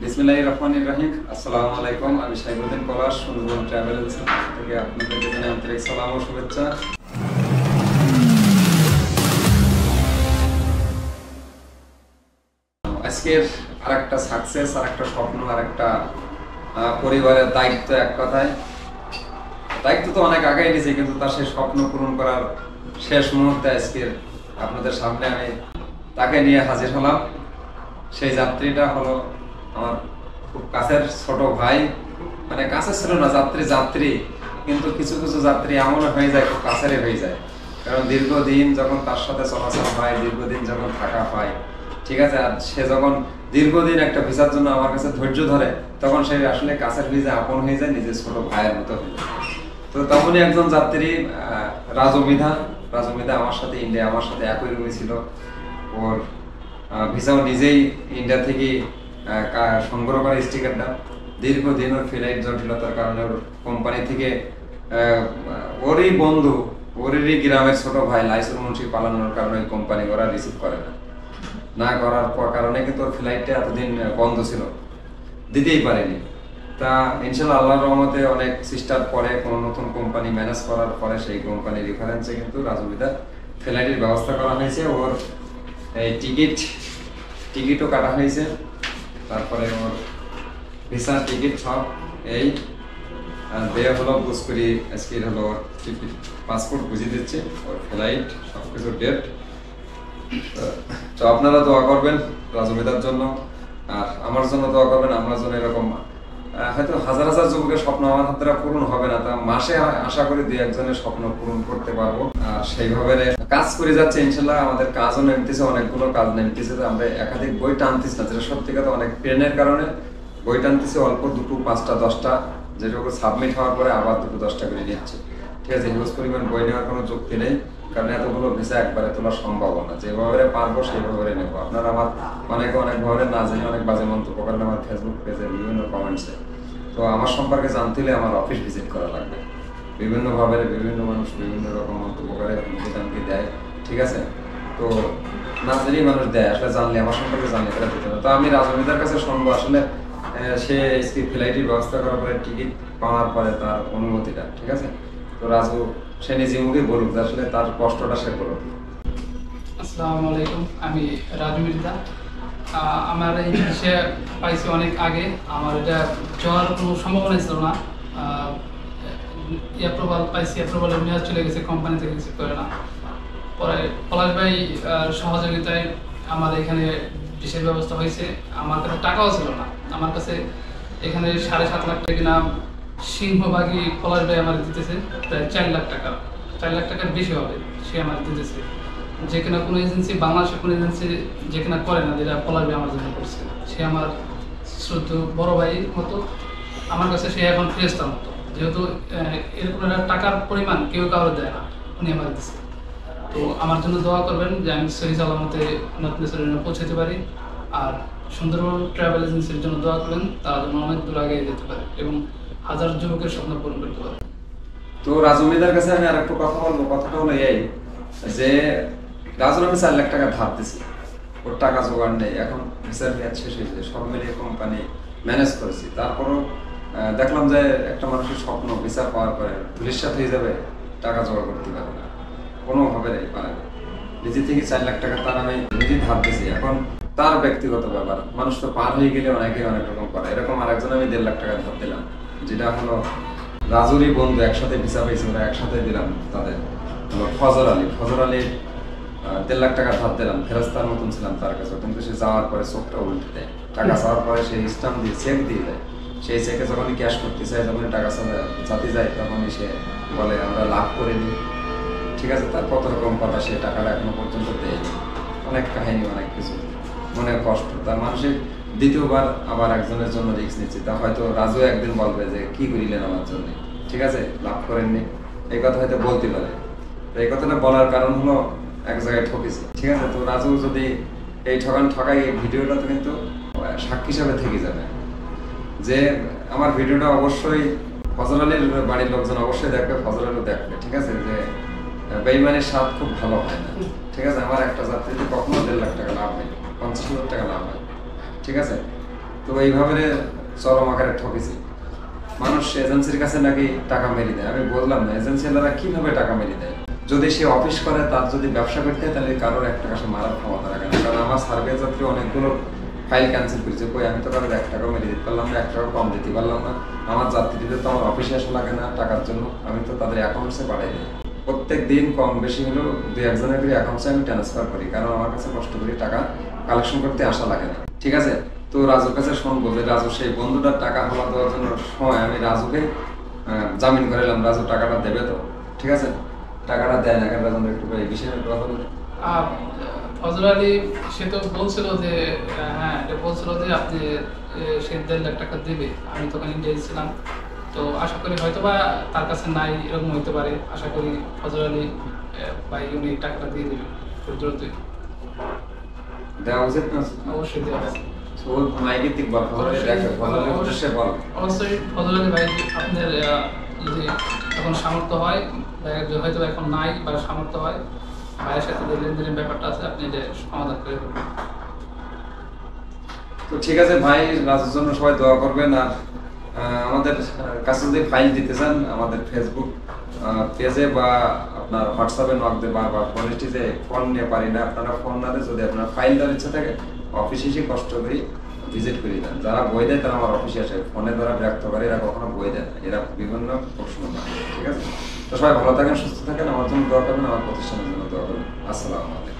বিসমিল্লাহির রহমানির রহিম। আসসালামু আলাইকুম। আমি সাইফুদ্দিন পলাশ, সুন্দরবন ট্রাভেল এজেন্সি থেকে আপনাদের জন্য আন্তরিক সালাম ও শুভেচ্ছা। আজকের আরেকটা সাকসেস, আরেকটা স্বপ্ন, আরেকটা পরিবারের দায়িত্ব। এক কথায় দায়িত্ব তো অনেক আগেই নিয়েছি, কিন্তু তার সেই স্বপ্ন পূরণ করার শেষ মুহূর্তে আজকের আপনাদের সামনে আমি তাকে নিয়ে হাজির হলাম। সেই যাত্রীটা হলো আমার খুব কাছের ছোট ভাই, মানে কাছে ছিল না, যাত্রী কিন্তু কিছু কিছু যাত্রী এমন হয়ে যায়, খুব কাছেরই হয়ে যায়। কারণ দীর্ঘদিন যখন তার সাথে চলাচল হয়, দীর্ঘদিন যখন থাকা হয়, ঠিক আছে, আর সে যখন দীর্ঘদিন একটা ভিসার জন্য আমার কাছে ধৈর্য ধরে, তখন সে আসলে কাছের হয়ে যায়, আপন হয়ে যায়, নিজের ছোট ভাইয়ের মতো হয়ে যায়। তো তখনই একজন যাত্রী রাজু মিধা আমার সাথে ইন্ডিয়া, আমার সাথে একই রুমে ছিল। ওর ভিসাও নিজেই ইন্ডিয়া থেকে সংগ্রহ করে স্টিকারটা। দীর্ঘদিন ওর ফ্লাইট জটিলতার কারণে ওর কোম্পানি থেকে ওরই বন্ধু, ওরই গ্রামের ছোট ভাই লাইসেন্স মুন্সি পালানোর কারণে ওই কোম্পানি ওরা রিসিভ করে না করার কারণে কিন্তু ওর ফ্লাইটটা এতদিন বন্ধ ছিল, দিতেই পারেনি। তা ইনশাল্লাহ আল্লাহর রহমতে অনেক চেষ্টার পরে কোনো নতুন কোম্পানি ম্যানেজ করার পরে সেই কোম্পানির রেফারেন্সে কিন্তু রাজু মিধার ফ্লাইটের ব্যবস্থা করা হয়েছে। ওর এই টিকিটও কাটা হয়েছে, তারপরে ওর ভিসার টিকিট সব এই দেয়া হলো, বুঝ করি আজকে হলো ওর টিকিট, পাসপোর্ট বুঝিয়ে দিচ্ছে, ওর ফ্লাইট সব কিছু ডেট। তো আপনারা দোয়া করবেন রাজু মিধার জন্য, আর আমার জন্য দোয়া করবেন। আমরা যেন এরকম হয়তো হাজার হাজার যুবকের স্বপ্ন আমার হাত দ্বারা পূরণ হবে না, তা মাসে আশা করি দুই একজনের স্বপ্ন পূরণ করতে পারবো। আর সেইভাবে কাজ করে যাচ্ছে ইনশাল্লাহ। আমাদের কাজও নেমতেছে, অনেকগুলো কাজ নেমতেছে। আমরা একাধিক বই টানতেছি না, যেটা সত্যি কথা, অনেক ট্রেনের কারণে বই টানতেছি অল্প, 2, 5টা, 10টা, যেটুকু সাবমিট হওয়ার পরে আবার 2, 10টা করে নিচ্ছে। ঠিক আছে, হিউজ পরিমাণ বই নেওয়ার কোনো যুক্তি নেই, কারণ এতগুলো ভিসা একবারে তোলা সম্ভব না। যেভাবে পারবো সেইভাবে নেবো। আপনারা আমার অনেকভাবে না জানি অনেক বাজে মন্তব্য করেন আমার ফেসবুক পেজে, বিভিন্ন কমেন্টসে। তো আমার সম্পর্কে জানতে হলে আমার অফিস ভিজিট করা লাগবে। বিভিন্নভাবে বিভিন্ন মানুষ বিভিন্ন রকম মন্তব্য করে, হুমকি দেয়, ঠিক আছে। তো না জানিয়ে মানুষ দেয়, আসলে জানলে, আমার সম্পর্কে জানলে তারা দিতে না। তো আমি রাজু মিধার কাছে শুনবো আসলে সে ফ্লাইটের ব্যবস্থা করার পরে, টিকিট পাওয়ার পরে তার অনুমতিটা, ঠিক আছে। তো রাজু সে নিজে মুখে বলুক, আসলে তার কষ্টটা সে বলুক। আসসালামু আলাইকুম, আমি রাজু মির্জা। আমার এই জিনিসে পাইছি অনেক আগে। আমার এটা যাওয়ার কোনো সম্ভাবনা ছিল না। অ্যাপ্রুভাল পাইছি, অ্যাপ্রুভালের মেয়াদ চলে গেছে, কোম্পানি থেকে রিসিভ করে না। পরে পলাশ ভাই সহযোগিতায় আমার এখানে বিশেষ ব্যবস্থা হয়েছে। আমার কাছে টাকাও ছিল না, আমার কাছে এখানে 7.5 লাখ টাকা কিনা সিংহভাগই পলাশ ভাই আমার দিতেছে, প্রায় 4 লাখ টাকা, 4 লাখ টাকার বেশি হবে সে আমার দিতেছে। যে কিনা কোনো এজেন্সি, বাংলাদেশের কোনো এজেন্সি যে কিনা করে না, যেটা পলাশ ভাই আমার জন্য করছে। সে আমার শুধু বড় ভাইয়ের মতো, আমার কাছে সে এখন ফেরেশতার মতো। যেহেতু এরকম একটা টাকার পরিমাণ কেউ কারো দেয় না, উনি আমার দিচ্ছে। তো আমার জন্য দোয়া করবেন যে আমি সহি সালামতে নতুন দেশে পৌঁছাতে পারি। আর সুন্দরবন ট্রাভেল এজেন্সির জন্য দোয়া করবেন, তারা যেন অনেক দূর আগে যেতে পারে এবং হাজার যুবকের স্বপ্ন পূরণ করতে পারে। তো রাজু মিধার কাছে আমি আরেকটু কথা বলবো। কথাটা হলো এই যে, রাজুর আমি 4 লাখ টাকা ধার দিছি, ওর টাকা জোগাড় নেই, এখন ভিসার মেয়াদ শেষ হয়েছে, সব মিলিয়ে কোম্পানি ম্যানেজ করেছি। তারপরও দেখলাম যে একটা মানুষের স্বপ্ন ভিসা পাওয়ার পরে ধূলিসাৎ হয়ে যাবে, টাকা জোগাড় করতে পারবে না, কোনোভাবে পারে না। নিজে থেকে 4 লাখ টাকা তার আমি নিজে ধার দিছি। এখন তার ব্যক্তিগত ব্যাপার, মানুষ তো পার হয়ে গেলে অনেকে অনেক রকম করে। এরকম আরেকজন আমি 1.5 লাখ টাকা ধার দিলাম, যেটা হলো রাজুরই বন্ধু, একসাথে ভিসা পেয়েছি, ওরা একসাথে দিলাম তাদের। হলো ফজর আলীর 1.5 লাখ টাকা ধার দিলাম। ফেরস্তার মতন ছিলাম তার কাছে, কিন্তু সে যাওয়ার পরে চোখটা উল্টে দেয়। টাকা চাওয়ার পরে সে স্টাম্প দিয়ে চেক দিয়ে দেয়। সেই চেকে যখনই ক্যাশ করতে চায়, যখনই টাকা চাতে যায়, তখনই সে বলে আমরা লাভ করিনি, ঠিক আছে। তার কত রকম কথা, সে টাকাটা এখনো পর্যন্ত দেয়নি। অনেক কাহিনী, অনেক কিছু, মনের কষ্ট। তার মানুষের দ্বিতীয়বার আবার একজনের জন্য রিস্ক নিচ্ছে। তা হয়তো রাজু একদিন বলবে যে কি করিলেন আমার জন্য, ঠিক আছে, লাভ করেননি, এই কথা হয়তো বলতে পারে। এই কথাটা বলার কারণ হলো এক জায়গায় ঠকেছি, ঠিক আছে। তো রাজু যদি এই ঠকাই, এই ভিডিওটা তো কিন্তু সাক্ষী হিসাবে থেকে যাবে যে আমার ভিডিওটা অবশ্যই ফজর আলীর বাড়ির লোকজন অবশ্যই দেখবে, ফজর আলীও দেখবে, ঠিক আছে। যে বেইমানের স্বাদ খুব ভালো হয় না, ঠিক আছে। আমার একটা যাত্রীতে কখনো 1.5 লাখ টাকা লাভ হয়, 50,000 টাকা লাভ হয়, ঠিক আছে। তো এইভাবে চরম আকারে ঠকেছি। মানুষ এজেন্সির কাছে নাকি টাকা মেরে দেয়, আমি বললাম না এজেন্সিওয়ালারা কিভাবে টাকা মেরে দেয়। যদি সে অফিস করে, তার যদি ব্যবসা করতে হয়, তাহলে কারোর 1 টাকা সে মারার ক্ষমতা রাখে না। কারণ আমার সার্ভে যাত্রী অনেকগুলো ফাইল ক্যান্সেল করেছে, কই আমি তো কারোর 1 টাকাও মেরে দিতে পারলাম না, 1 টাকা কম দিতে পারলাম না। আমার যাত্রীদের তো আমার অফিসে আসা লাগে না টাকার জন্য, আমি তো তাদের অ্যাকাউন্টসে পাঠাই দিই। প্রত্যেক দিন কম বেশি হলেও 2-1 জনের করে অ্যাকাউন্টসে আমি ট্রান্সফার করি, কারণ আমার কাছে কষ্ট করে টাকা কালেকশন করতে আসা লাগে না। ঠিক আছে, তো রাজুর কাছে শুনবো যে রাজু সেই বন্ধুটার টাকা হাওলা দেওয়ার জন্য সময় আমি রাজুকে জামিন করালাম, রাজু টাকাটা দেবে তো। ঠিক আছে, টাকাটা দেয় না কেন রাজু, একটু এই বিষয়ে কথা বলি। আহ, ফজল আলী সে তো বলছিল যে হ্যাঁ, এটা বলছিল যে আপনি সে 1.5 লাখ টাকা দেবে। আমি তখন ইন্ডিয়ায় ছিলাম, তো আশা করি হয়তো বা তার কাছে নাই, এরকম হইতে পারে। আশা করি ফজল আলী ভাই উনি টাকাটা দিয়ে দেবেন খুব দ্রুতই। দেওয়া উচিত না? অবশ্যই দেওয়া আছে। তো মাইকে দিক বল, উদ্দেশ্যে বল। অবশ্যই ফজল আলী ভাই, আপনার যদি তখন সামর্থ্য হয়, হয়তো এখন নাই বা সামর্থ্য হয়, ভাইয়ের সাথে যে লেনদেনের ব্যাপারটা আছে আপনি এটা সমাধান করে দেবেন। তো ঠিক আছে ভাই, রাজুর জন্য সবাই দোয়া করবেন। আর আমাদের কাছে যদি ফাইল দিতে চান, আমাদের ফেসবুক পেজে বা আপনার হোয়াটসঅ্যাপে নক দিয়ে বারবার ফোন যে ফোন নিয়ে পারি না, আপনারা ফোন না দিয়ে যদি আপনার ফাইল দেওয়ার ইচ্ছা থাকে অফিসে এসে কষ্ট করে ভিজিট করে দেন। যারা বই দেয় তারা আমার অফিসে আসে, ফোনে যারা ব্যক্ত করে এরা কখনো বই দেয় না, এরা বিভিন্ন প্রশ্ন করে। ঠিক আছে, তো সবাই ভালো থাকেন, সুস্থ থাকেন, আমার জন্য দোয়া করবেন, আমার প্রতিষ্ঠানের জন্য দোয়া করবেন। আসসালামু আলাইকুম।